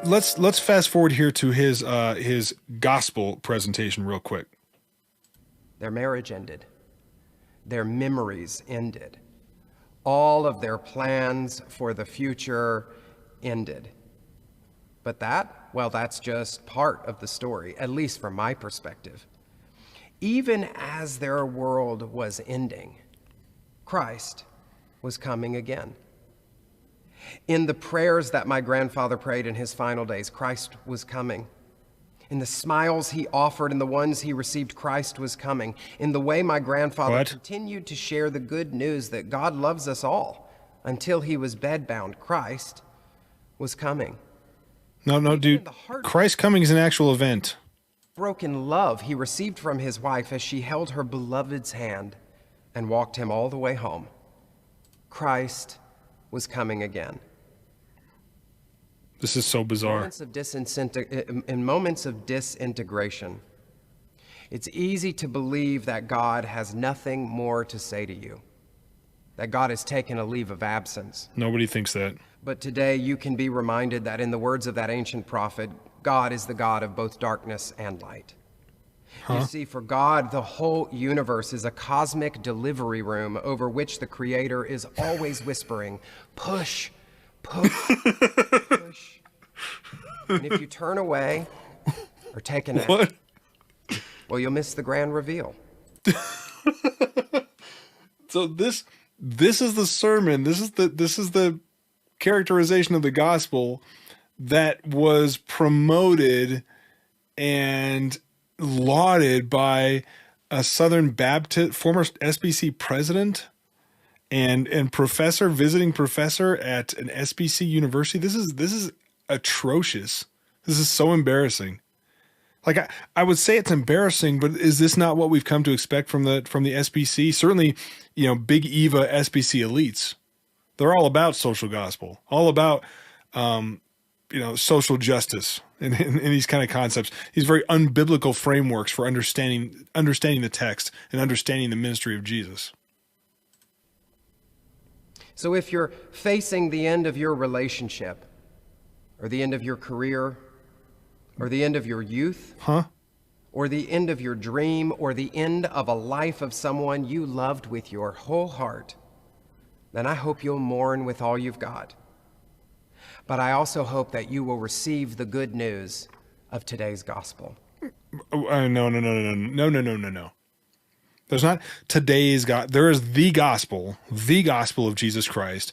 let's fast forward here to his gospel presentation real quick. Their marriage ended. Their memories ended. All of their plans for the future ended. But that's just part of the story, at least from my perspective. Even as their world was ending, Christ was coming again. In the prayers that my grandfather prayed in his final days, Christ was coming. In the smiles he offered and the ones he received, Christ was coming. In the way my grandfather continued to share the good news that God loves us all until he was bedbound, Christ was coming. No, dude. Christ coming is an actual event. Broken love he received from his wife as she held her beloved's hand and walked him all the way home. Christ was coming again. This is so bizarre. In moments of disintegration, it's easy to believe that God has nothing more to say to you, that God has taken a leave of absence. Nobody thinks that. But today you can be reminded that in the words of that ancient prophet, God is the God of both darkness and light. You see, for God, the whole universe is a cosmic delivery room over which the Creator is always whispering, push, push, push. And if you turn away or take a nap, well, you'll miss the grand reveal. So this is the sermon. This is the characterization of the gospel that was promoted and lauded by a Southern Baptist, former SBC president and visiting professor at an SBC university. This is atrocious. This is so embarrassing. Like I would say it's embarrassing, but is this not what we've come to expect from the SBC? Certainly, Big Eva SBC elites. They're all about social gospel, all about social justice and these kind of concepts, these very unbiblical frameworks for understanding the text and understanding the ministry of Jesus. So if you're facing the end of your relationship, or the end of your career, or the end of your youth, or the end of your dream, or the end of a life of someone you loved with your whole heart, then I hope you'll mourn with all you've got. But I also hope that you will receive the good news of today's gospel. No. There's not today's God. There is the gospel of Jesus Christ.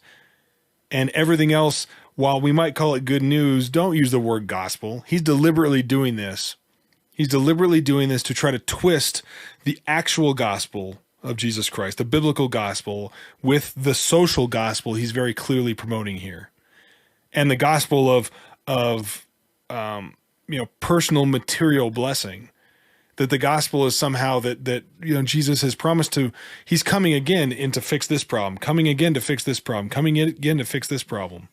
And everything else, while we might call it good news, don't use the word gospel. He's deliberately doing this. He's deliberately doing this to try to twist the actual gospel of Jesus Christ, the biblical gospel, with the social gospel he's very clearly promoting here. And the gospel of personal material blessing, that the gospel is somehow that Jesus has promised he's coming again to fix this problem, coming again to fix this problem, coming again to fix this problem.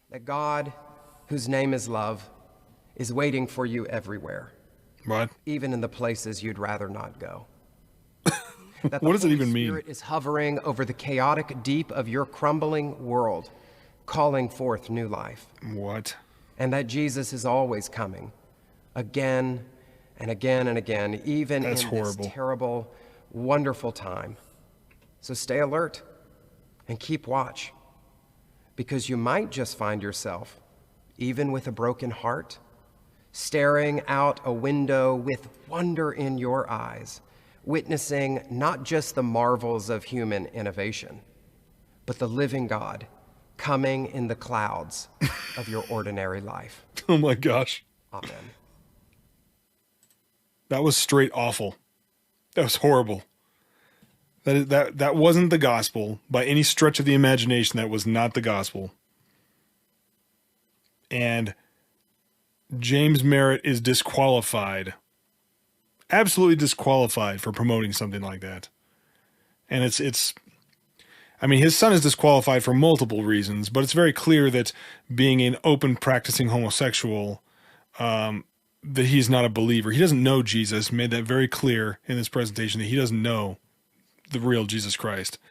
That God, whose name is love, is waiting for you everywhere. What? Even in the places you'd rather not go. That what does it even mean? The Spirit is hovering over the chaotic deep of your crumbling world, calling forth new life. What? And that Jesus is always coming, again and again and again, even in this terrible, wonderful time. So stay alert and keep watch, because you might just find yourself, even with a broken heart, staring out a window with wonder in your eyes, witnessing not just the marvels of human innovation, but the living God coming in the clouds of your ordinary life. Oh my gosh. Amen. That was straight awful. That was horrible. That wasn't the gospel by any stretch of the imagination. That was not the gospel. And James Merritt is disqualified, absolutely disqualified for promoting something like that. And his son is disqualified for multiple reasons, but it's very clear that being an open practicing homosexual, that he's not a believer. He doesn't know Jesus. Made that very clear in this presentation that he doesn't know the real Jesus Christ.